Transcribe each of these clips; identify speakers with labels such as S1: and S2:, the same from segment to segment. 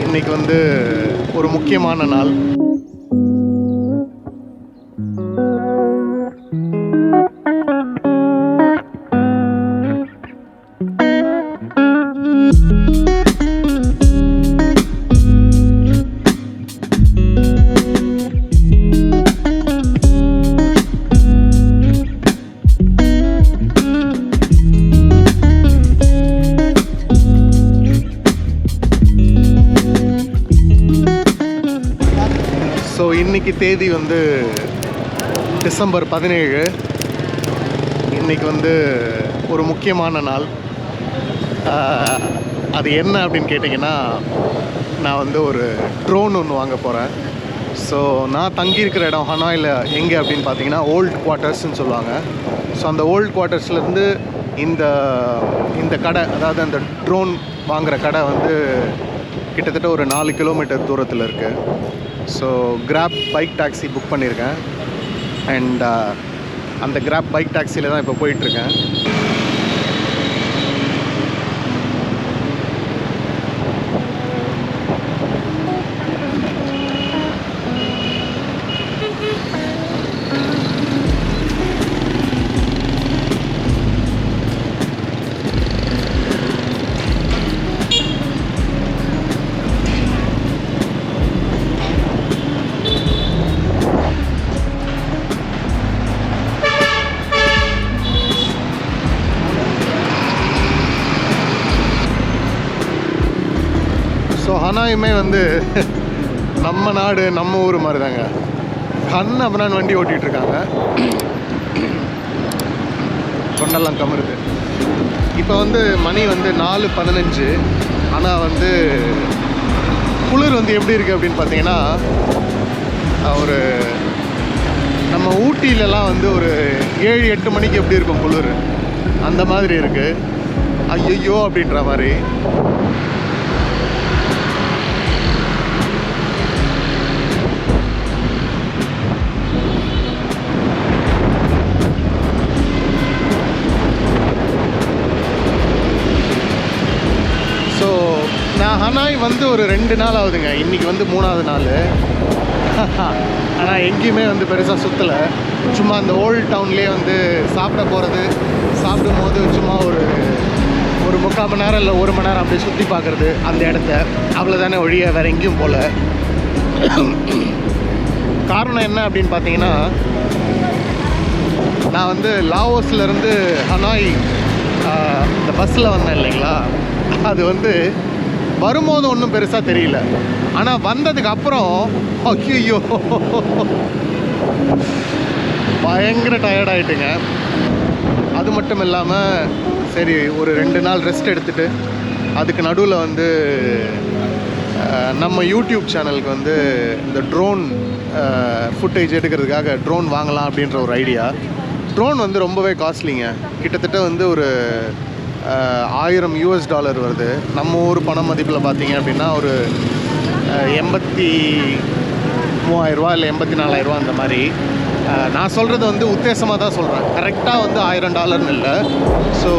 S1: இன்றைக்கி வந்து ஒரு முக்கியமான நாள். ஸோ இன்றைக்கி தேதி வந்து டிசம்பர் 17. இன்றைக்கி வந்து ஒரு முக்கியமான நாள். அது என்ன அப்படின்னு கேட்டிங்கன்னா, நான் வந்து ஒரு ட்ரோன் ஒன்று வாங்க போகிறேன். ஸோ நான் தங்கியிருக்கிற இடம் ஹனாயில் எங்கே அப்படின்னு பார்த்தீங்கன்னா ஓல்ட் குவார்ட்டர்ஸ்ன்னு சொல்லுவாங்க. ஸோ அந்த ஓல்ட் குவார்ட்டர்ஸ்லேருந்து இந்த கடை, அதாவது அந்த ட்ரோன் வாங்குகிற கடை வந்து கிட்டத்தட்ட ஒரு 4 கிலோமீட்டர் தூரத்தில் இருக்குது. So grab bike taxi book பண்ணியிருக்கேன். அண்ட் அந்த கிராப் பைக் டாக்ஸியில் தான் இப்போ போயிட்டுருக்கேன். ஸோ ஹனாயுமே வந்து நம்ம நாடு நம்ம ஊர் மாதிரி தாங்க. கண் அப்புறம் வண்டி ஓட்டிகிட்ருக்காங்க. கொண்டெல்லாம் கமருது. இப்போ வந்து மணி வந்து 4:15. ஆனால் வந்து குளிர் வந்து எப்படி இருக்குது அப்படின்னு பார்த்தீங்கன்னா, ஒரு நம்ம ஊட்டியிலலாம் வந்து ஒரு 7-8 மணிக்கு எப்படி இருக்கும் குளிர், அந்த மாதிரி இருக்குது. ஐயோ அப்படின்ற மாதிரி. நான் ஹனாய் வந்து ஒரு 2 நாள் ஆகுதுங்க. இன்றைக்கி வந்து 3ஆவது நாள். ஆனால் எங்கேயுமே வந்து பெருசாக சுற்றலை. சும்மா அந்த ஓல்ட் டவுன்லேயே வந்து சாப்பிட போகிறது, சாப்பிடும்போது சும்மா ஒரு 3/4 மணி நேரம் இல்லை 1 மணி நேரம் அப்படியே சுற்றி பார்க்குறது அந்த இடத்த. அவ்வளோதானே ஒழிய வேறு எங்கேயும் போகல. காரணம் என்ன அப்படின்னு பார்த்தீங்கன்னா, நான் வந்து லாவோஸ்லேருந்து ஹனாய் இந்த பஸ்ஸில் வந்தேன் இல்லைங்களா. அது வந்து வரும்போது ஒன்றும் பெருசாக தெரியல. ஆனால் வந்ததுக்கு அப்புறம் ஐயோ பயங்கர டயர்டாயிட்டுங்க. அது மட்டும் இல்லாமல் சரி ஒரு 2 நாள் ரெஸ்ட் எடுத்துகிட்டு அதுக்கு நடுவில் வந்து நம்ம யூடியூப் சேனலுக்கு வந்து இந்த ட்ரோன் ஃபுட்டேஜ் எடுக்கிறதுக்காக ட்ரோன் வாங்கலாம் அப்படின்ற ஒரு ஐடியா. ட்ரோன் வந்து ரொம்பவே காஸ்ட்லிங்க. கிட்டத்தட்ட வந்து ஒரு $1000 வருது. நம்ம ஊர் பண மதிப்பில் பார்த்தீங்க அப்படின்னா ஒரு 83,000 இல்லை 84,000 அந்த மாதிரி. நான் சொல்கிறது வந்து உத்தேசமாக தான் சொல்கிறேன். கரெக்டாக வந்து $1000 இல்லை. ஸோ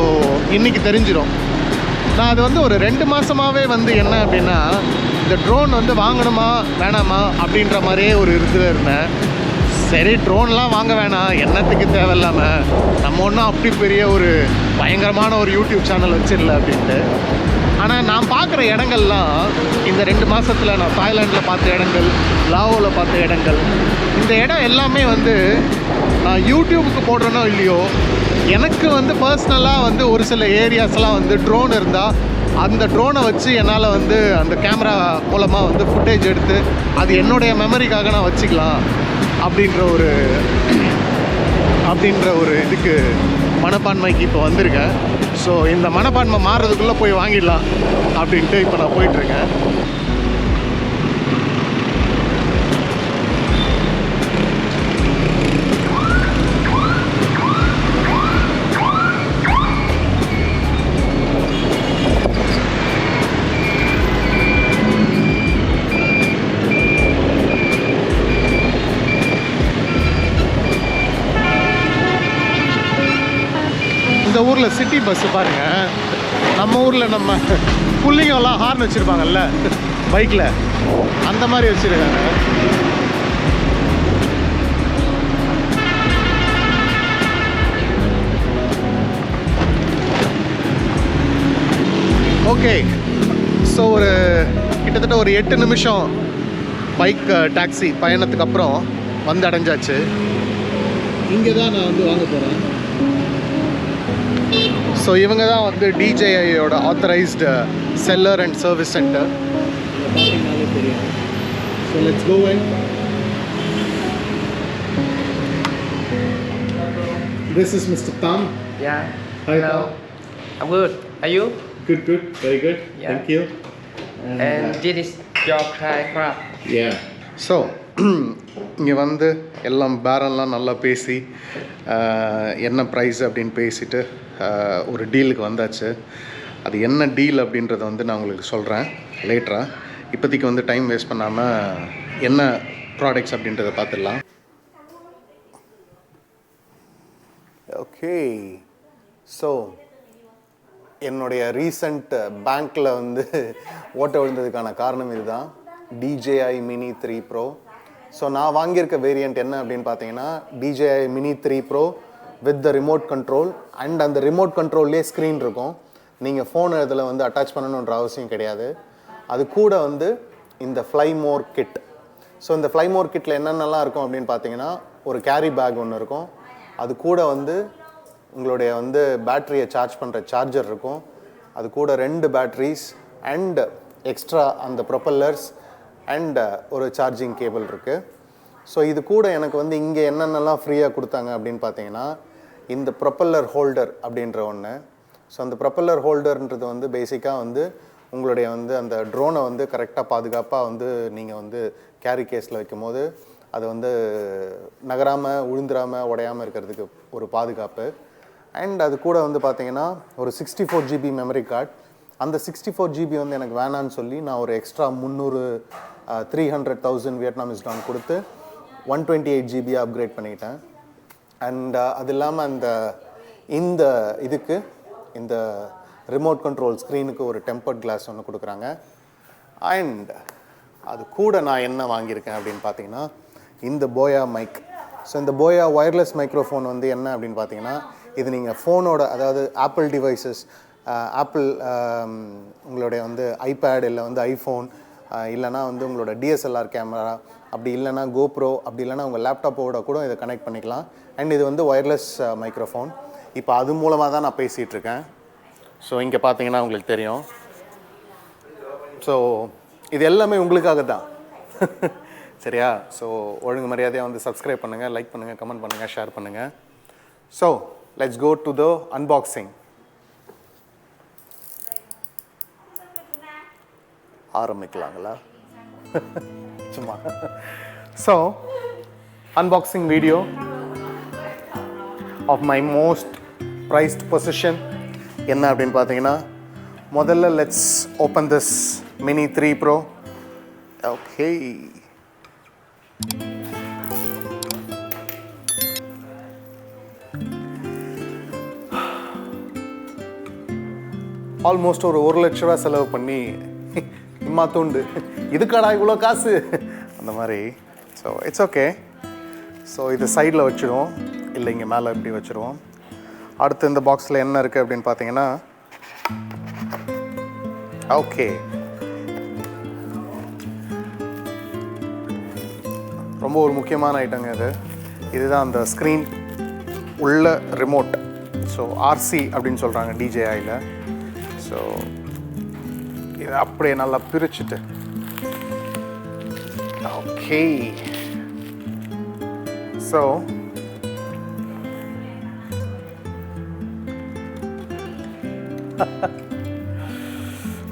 S1: இன்றைக்கி தெரிஞ்சிடும். நான் அது வந்து ஒரு 2 மாதமாகவே வந்து என்ன அப்படின்னா, இந்த ட்ரோன் வந்து வாங்கணுமா வேணாமா அப்படின்ற மாதிரியே ஒரு இதில் இருந்தேன். சரி ட்ரோன்லாம் வாங்க வேணாம், என்னத்துக்கு தேவையில்லாமல், நம்ம ஒன்றும் அப்படி பெரிய ஒரு பயங்கரமான ஒரு யூடியூப் சேனல் வச்சிடல அப்படின்ட்டு. ஆனால் நான் பார்க்குற இடங்கள்லாம் இந்த 2 மாதத்தில் நான் தாய்லாண்டில் பார்த்த இடங்கள், லாவோவில் பார்த்த இடங்கள், இந்த இடம் எல்லாமே வந்து நான் யூடியூபுக்கு போடுறேனோ இல்லையோ, எனக்கு வந்து பர்சனலாக வந்து ஒரு சில ஏரியாஸ்லாம் வந்து ட்ரோன் இருந்தால் அந்த ட்ரோனை வச்சு என்னால் வந்து அந்த கேமரா மூலமாக வந்து ஃபுட்டேஜ் எடுத்து அது என்னுடைய மெமரிக்காக நான் வச்சுக்கலாம் அப்படின்ற ஒரு இதுக்கு மனப்பான்மைக்கு இப்போ வந்திருக்கேன். ஸோ இந்த மனப்பான்மை மாறுறதுக்குள்ளே போய் வாங்கிடலாம் அப்படின்ட்டு இப்போ நான் போயிட்டுருக்கேன். இந்த ஊரில் சிட்டி பஸ்ஸு பாருங்கள். நம்ம ஊரில் நம்ம புள்ளிங்கெல்லாம் ஹார்ன் வச்சுருப்பாங்கல்ல, பைக்கில் அந்த மாதிரி வச்சுருக்காங்க. ஓகே, ஸோ ஒரு கிட்டத்தட்ட ஒரு 8 நிமிஷம் பைக் டாக்ஸி பயணத்துக்கு அப்புறம் வந்து அடைஞ்சாச்சு. இங்கே தான் நான் வந்து வாங்க போகிறேன். ஸோ இவங்க தான் வந்து DJIயோட authorised seller and service center. பார்த்தீங்கன்னாலே தெரியும். So let's go in. This is Mr. Tam.
S2: Yeah.
S1: Hi.
S2: Hello. I'm good. Are you?
S1: Good, good. Very good.
S2: Yeah.
S1: Thank you.
S2: And this is your craft.
S1: Yeah. So இங்கே வந்து எல்லாம் பேரம்லாம் நல்லா பேசி என்ன price அப்படின்னு பேசிட்டு ஒரு டீலுக்கு வந்தாச்சு. அது என்ன டீல் அப்படின்றத வந்து நான் உங்களுக்கு சொல்கிறேன் லேட்டராக. இப்போதைக்கு வந்து டைம் வேஸ்ட் பண்ணாமல் என்ன ப்ராடக்ட்ஸ் அப்படின்றத பார்த்துடலாம். ஓகே, ஸோ என்னுடைய ரீசண்ட் பேங்க்கில் வந்து ஓட்ட விழுந்ததுக்கான காரணம் இதுதான், DJI Mini 3 Pro. ஸோ நான் வாங்கியிருக்க வேரியண்ட் என்ன அப்படின்னு பார்த்தீங்கன்னா DJI Mini 3 Pro with the remote control. And அந்த ரிமோட் கண்ட்ரோல்லே ஸ்க்ரீன் இருக்கும். நீங்கள் ஃபோன் இதில் வந்து அட்டாச் பண்ணணுன்ற அவசியம் கிடையாது. அது கூட வந்து இந்த ஃப்ளை மோர் கிட். ஸோ இந்த ஃப்ளை மோர் கிட்டில் என்னென்னலாம் இருக்கும் அப்படின்னு பார்த்தீங்கன்னா ஒரு கேரி பேக் ஒன்று இருக்கும். அது கூட வந்து உங்களுடைய வந்து பேட்டரியை சார்ஜ் பண்ணுற சார்ஜர் இருக்கும். அது கூட 2 பேட்ரிஸ் அண்ட் எக்ஸ்ட்ரா அந்த ப்ரொப்பல்லர்ஸ் அண்ட் ஒரு சார்ஜிங் கேபிள் இருக்குது. ஸோ இது கூட எனக்கு வந்து இங்கே என்னென்னலாம் ஃப்ரீயாக கொடுத்தாங்க அப்படின்னு பார்த்தீங்கன்னா இந்த ப்ரொப்பல்லர் ஹோல்டர் அப்படின்ற ஒன்று. ஸோ அந்த ப்ரொப்பல்லர் ஹோல்டர்ன்றது வந்து பேசிக்காக வந்து உங்களுடைய வந்து அந்த ட்ரோனை வந்து கரெக்டாக பாதுகாப்பாக வந்து நீங்கள் வந்து கேரி கேஸில் வைக்கும் போது அது வந்து நகராமல் விழுந்துடாமல் உடையாமல் இருக்கிறதுக்கு ஒரு பாதுகாப்பு. அண்ட் அது கூட வந்து பார்த்தீங்கன்னா ஒரு 64 GB மெமரி கார்டு. அந்த 64 GB வந்து எனக்கு வேணான்னு சொல்லி நான் ஒரு எக்ஸ்ட்ரா 300,000 வியட்நாமிஸ் டாலர் கொடுத்து 128 GB அப்கிரேட் பண்ணிக்கிட்டேன். அண்ட் அது இல்லாமல் இந்த இதுக்கு இந்த ரிமோட் கண்ட்ரோல் ஸ்க்ரீனுக்கு ஒரு டெம்பர்ட் கிளாஸ் ஒன்று கொடுக்குறாங்க. அண்ட் அது கூட நான் என்ன வாங்கியிருக்கேன் அப்படின்னு பார்த்தீங்கன்னா இந்த போயா மைக். ஸோ இந்த போயா ஒயர்லெஸ் மைக்ரோஃபோன் வந்து என்ன அப்படின்னு பார்த்தீங்கன்னா இது நீங்கள் ஃபோனோட, அதாவது ஆப்பிள் டிவைசஸ், ஆப்பிள் உங்களுடைய வந்து ஐபேட் இல்லை வந்து ஐஃபோன் இல்லைனா வந்து உங்களோட DSLR கேமரா, அப்படி இல்லைனா கோப்ரோ, அப்படி இல்லைனா உங்கள் லேப்டாப்போட கூட இதை கனெக்ட் பண்ணிக்கலாம். அண்ட் இது வந்து ஒயர்லெஸ் மைக்ரோஃபோன். இப்போ அது மூலமாக தான் நான் பேசிகிட்ருக்கேன். ஸோ இங்கே பார்த்தீங்கன்னா உங்களுக்கு தெரியும். ஸோ இது எல்லாமே உங்களுக்காக தான். சரியா? ஸோ ஒழுங்கு மரியாதையாக வந்து சப்ஸ்கிரைப் பண்ணுங்கள், லைக் பண்ணுங்கள், கமெண்ட் பண்ணுங்கள், ஷேர் பண்ணுங்கள். So let's go to the unboxing. ஆரம்பிக்கலாங்களா? சும்மா. So unboxing video of my most prized possession என்ன அப்படின்னு பார்த்தீங்கன்னா முதல்ல let's open this Mini 3 Pro. Okay, almost ஒரு 1 லட்ச ரூபா செலவு பண்ணி இம்மா தூண்டு இதுக்காடா இவ்வளோ காசு அந்த மாதிரி. So it's okay. ஸோ இது சைடில் வச்சுருவோம், இல்லை இங்கே மேலே இப்படி வச்சுருவோம். அடுத்து இந்த பாக்ஸில் என்ன இருக்குது அப்படின்னு பார்த்தீங்கன்னா ஓகே, ரொம்ப ஒரு முக்கியமான ஐட்டங்க இது. இதுதான் அந்த ஸ்க்ரீன் உள்ள ரிமோட். ஸோ RC அப்படின்னு சொல்கிறாங்க DJIயில். ஸோ இதை அப்படியே நல்லா பிரிச்சுட்டு ஓகே. ஸோ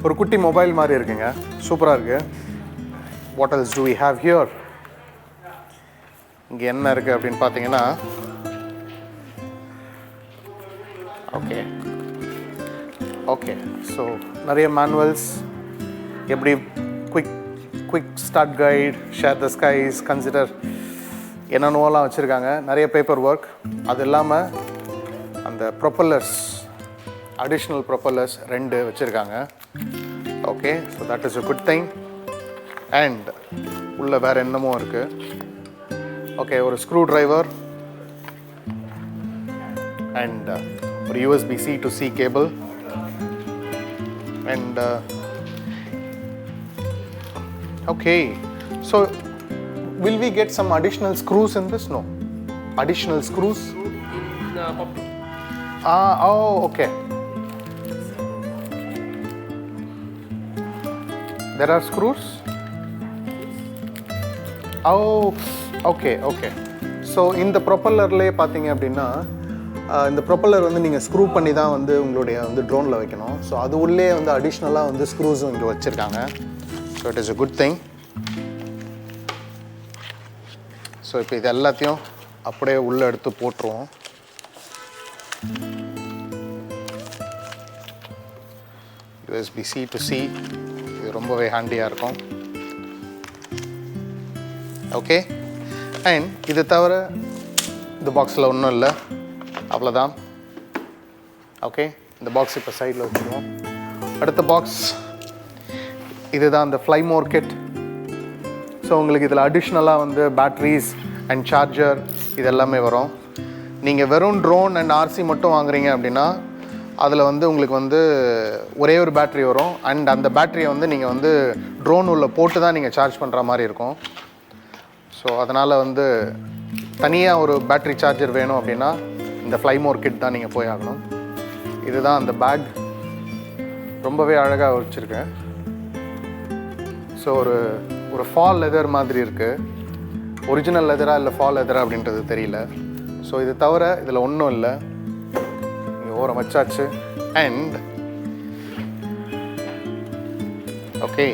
S1: ஒரு குட்டி மொபைல் மாதிரி இருக்குங்க, சூப்பராக இருக்குது. What else do we have here? இங்கே என்ன இருக்குது அப்படின்னு பார்த்தீங்கன்னா ஓகே ஓகே. ஸோ நிறைய மேனுவல்ஸ், எப்படி quick start guide, share the skies, consider, என்னென்னலாம் வச்சுருக்காங்க. நிறைய பேப்பர் ஒர்க். அது இல்லாமல் அந்த ப்ரொப்பல்லர்ஸ், அடிஷ்னல் ப்ரொப்பல்லர்ஸ் 2 வச்சுருக்காங்க. Okay, so that is a good thing. And உள்ளே வேறு என்னமோ இருக்குது. ஓகே, ஒரு ஸ்க்ரூ ட்ரைவர் அண்ட் ஒரு USB-C to C cable and okay, so will we get some additional screws in this? No. Additional screws? Oh, okay. There are screws? Oh, okay. So இந்த ப்ரொப்பல்லர்லேயே பார்த்தீங்க அப்படின்னா இந்த ப்ரொப்பல்லர் வந்து நீங்கள் screw பண்ணி தான் வந்து உங்களுடைய வந்து ட்ரோனில் வைக்கணும். ஸோ அது உள்ளே வந்து அடிஷ்னலாக வந்து ஸ்க்ரூஸும் இங்கே வச்சுருக்காங்க. So it is a good thing. So இப்போ இது எல்லாத்தையும் அப்படியே உள்ளே எடுத்து போட்டுருவோம். USB-C to C, இது ரொம்பவே ஹேண்டியாக இருக்கும். ஓகே, அண்ட் இது தவிர இந்த பாக்ஸில் ஒன்றும் இல்லை, அவ்வளோதான். ஓகே, இந்த பாக்ஸ் இப்போ சைடில் வச்சுருவோம். அடுத்த பாக்ஸ் இதுதான் அந்த ஃப்ளை மோர் கிட். ஸோ உங்களுக்கு இதில் அடிஷ்னலாக வந்து பேட்ரிஸ் அண்ட் சார்ஜர் இது எல்லாமே வரும். நீங்கள் வெறும் ட்ரோன் அண்ட் RC மட்டும் வாங்குறீங்க அப்படின்னா அதில் வந்து உங்களுக்கு வந்து ஒரே ஒரு பேட்ரி வரும். அண்ட் அந்த பேட்டரியை வந்து நீங்கள் வந்து ட்ரோன் உள்ள போட்டு தான் நீங்கள் சார்ஜ் பண்ணுற மாதிரி இருக்கும். ஸோ அதனால் வந்து தனியாக ஒரு பேட்ரி சார்ஜர் வேணும் அப்படின்னா இந்த ஃப்ளை மோர் கிட் தான் நீங்கள் போய் ஆகணும். இதுதான் அந்த பேக், ரொம்பவே அழகாக வச்சுருக்கேன். ஸோ ஒரு ஃபால் லெதர் மாதிரி இருக்குது. ஒரிஜினல் லெதரா இல்லை ஃபால் லெதரா அப்படின்றது தெரியல. ஸோ இது தவிர இதில் ஒன்றும் இல்லை. இங்கே ஓரம் வச்சாச்சு. And okay,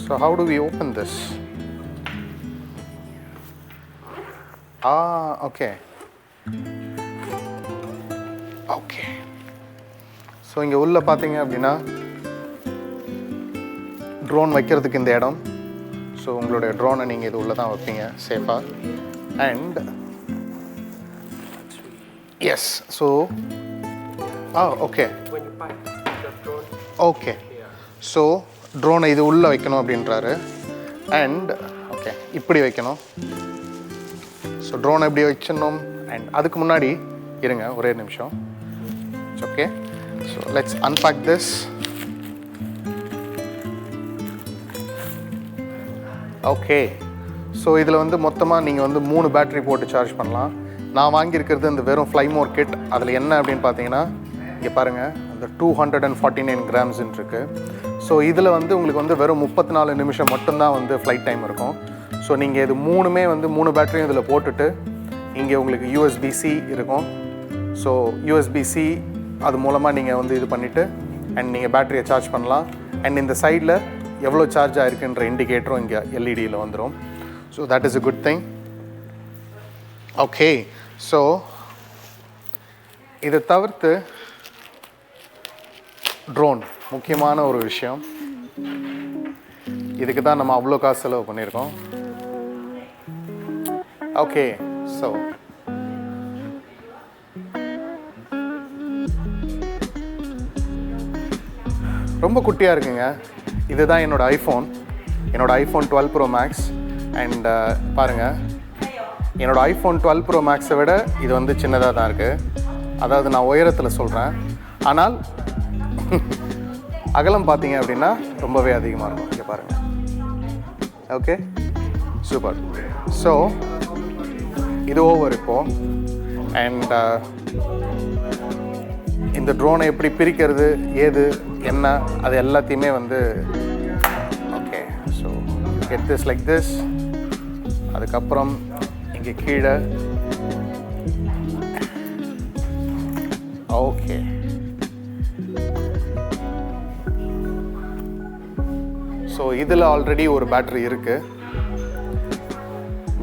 S1: so how do we open this? Okay. Okay, so இங்கே உள்ளே பார்த்தீங்க அப்படின்னா ட்ரோன் வைக்கிறதுக்கு இந்த இடம். ஸோ உங்களுடைய ட்ரோனை நீங்கள் இது உள்ளே தான் வைப்பீங்க சேஃபாக. And yes, so okay okay, so ட்ரோனை இது உள்ளே வைக்கணும் அப்படின்றாரு. அண்ட் ஓகே, இப்படி வைக்கணும். ஸோ ட்ரோனை இப்படி வச்சிடணும். அண்ட் அதுக்கு முன்னாடி இருங்க ஒரே நிமிஷம். Okay, so let's unpack this. Okay, so இதில் வந்து மொத்தமாக நீங்கள் வந்து 3 பேட்டரி போட்டு சார்ஜ் பண்ணலாம். நான் வாங்கியிருக்கிறது இந்த வெறும் ஃப்ளை மோர் கிட். அதில் என்ன அப்படின்னு பார்த்தீங்கன்னா இங்கே பாருங்கள், அந்த 249 கிராம்ஸ்ன்னு இருக்குது. ஸோ இதில் வந்து உங்களுக்கு வந்து வெறும் 34 நிமிஷம் மட்டும்தான் வந்து ஃப்ளைட் டைம் இருக்கும். ஸோ நீங்கள் இது 3மே வந்து 3 பேட்டரியும் இதில் போட்டுட்டு இங்கே உங்களுக்கு USB-C இருக்கும். ஸோ USB-C அது மூலமாக நீங்கள் வந்து இது பண்ணிவிட்டு அண்ட் நீங்கள் பேட்டரியை சார்ஜ் பண்ணலாம். அண்ட் இந்த சைடில் எவ்வளோ சார்ஜ் ஆகிருக்குன்ற இண்டிகேட்டரும் இங்கே LED-யில் வந்துடும். So that is a good thing. Okay, so இதை தவிர்த்து ட்ரோன் முக்கியமான ஒரு விஷயம். இதுக்கு தான் நம்ம அவ்வளோ காசு செலவு பண்ணியிருக்கோம். ஓகே, ஸோ ரொம்ப குட்டியாக இருக்குங்க. இதுதான் என்னோடய ஐஃபோன் 12 Pro Max. அண்ட் பாருங்கள், என்னோடய ஐஃபோன் 12 Pro Maxஐ விட இது வந்து சின்னதாக தான் இருக்குது. அதாவது நான் உயரத்தில் சொல்கிறேன். ஆனால் அகலம் பார்த்தீங்க அப்படின்னா ரொம்பவே அதிகமாக இருக்கும். இங்கே பாருங்கள். Okay, super. ஸோ இது ஓவர் இப்போது. அண்ட் இந்த ட்ரோனை எப்படி பிரிக்கிறது, ஏது என்ன, அது எல்லாத்தையுமே வந்து okay, so get this like this. அதுக்கப்புறம் இங்கே கீழே ஓகே, ஸோ இதில் ஆல்ரெடி ஒரு பேட்ரி இருக்குது.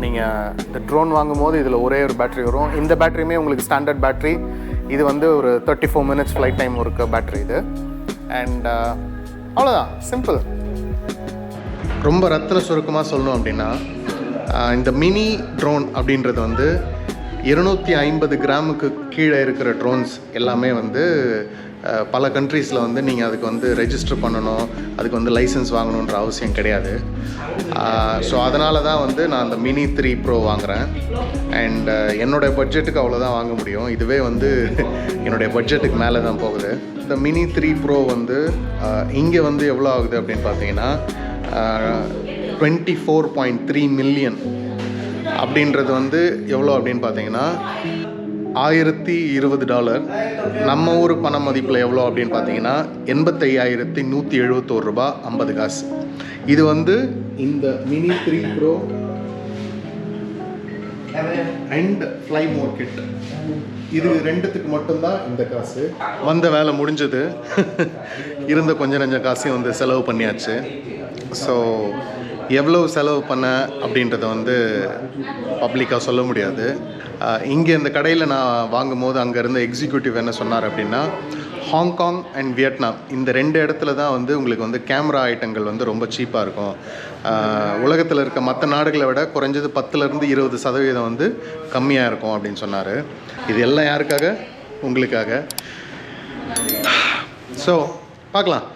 S1: நீங்கள் இந்த ட்ரோன் வாங்கும்போது இதில் ஒரே ஒரு பேட்ரி வரும். இந்த பேட்டரியுமே உங்களுக்கு ஸ்டாண்டர்ட் பேட்ரி. இது வந்து ஒரு 34 minutes ஃப்ளைட் டைம் இருக்க பேட்ரி இது. அண்ட் அவ்வளோதான், சிம்பிள். ரொம்ப ரத்தின சுருக்கமாக சொல்லணும் அப்படின்னா இந்த மினி ட்ரோன் அப்படின்றது வந்து 250 கிராமுக்கு கீழே இருக்கிற ட்ரோன்ஸ் எல்லாமே வந்து பல கண்ட்ரீஸில் வந்து நீங்கள் அதுக்கு வந்து ரெஜிஸ்டர் பண்ணணும், அதுக்கு வந்து லைசன்ஸ் வாங்கணுன்ற அவசியம் கிடையாது. ஸோ அதனால தான் வந்து நான் அந்த மினி 3 ப்ரோ வாங்குகிறேன். அண்ட் என்னோடய பட்ஜெட்டுக்கு அவ்வளோதான் வாங்க முடியும். இதுவே வந்து என்னுடைய பட்ஜெட்டுக்கு மேலே தான் போகுது. இந்த மினி 3 ப்ரோ வந்து இங்கே வந்து எவ்வளோ ஆகுது அப்படின்னு பார்த்தீங்கன்னா 24.3 மில்லியன் அப்படின்றது வந்து எவ்வளோ அப்படின்னு பார்த்தீங்கன்னா $1020. நம்ம ஊர் பண மதிப்பில் எவ்வளோ அப்படின்னு பார்த்தீங்கன்னா 85,171 ரூபா 50 காசு. இது வந்து இந்த mini 3 pro and fly more kit, இது ரெண்டுத்துக்கு மட்டும்தான் இந்த காசு. வந்த வேலை முடிஞ்சது. இருந்த கொஞ்சம் நஞ்சம் காசையும் வந்து செலவு பண்ணியாச்சு. ஸோ எவ்வளவு செலவு பண்ண அப்படின்றத வந்து பப்ளிக்காக சொல்ல முடியாது. இங்கே இந்த கடையில் நான் வாங்கும் போது அங்கே இருந்த எக்ஸிக்யூட்டிவ் என்ன சொன்னார் அப்படின்னா, ஹாங்காங் அண்ட் வியட்நாம் இந்த 2 இடத்துல தான் வந்து உங்களுக்கு வந்து கேமரா ஐட்டங்கள் வந்து ரொம்ப சீப்பாக இருக்கும். உலகத்தில் இருக்க மற்ற நாடுகளை விட குறைஞ்சது 10% 20% வந்து கம்மியாக இருக்கும் அப்படின்னு சொன்னார். இது எல்லாம் யாருக்காக? உங்களுக்காக. ஸோ பார்க்கலாம்.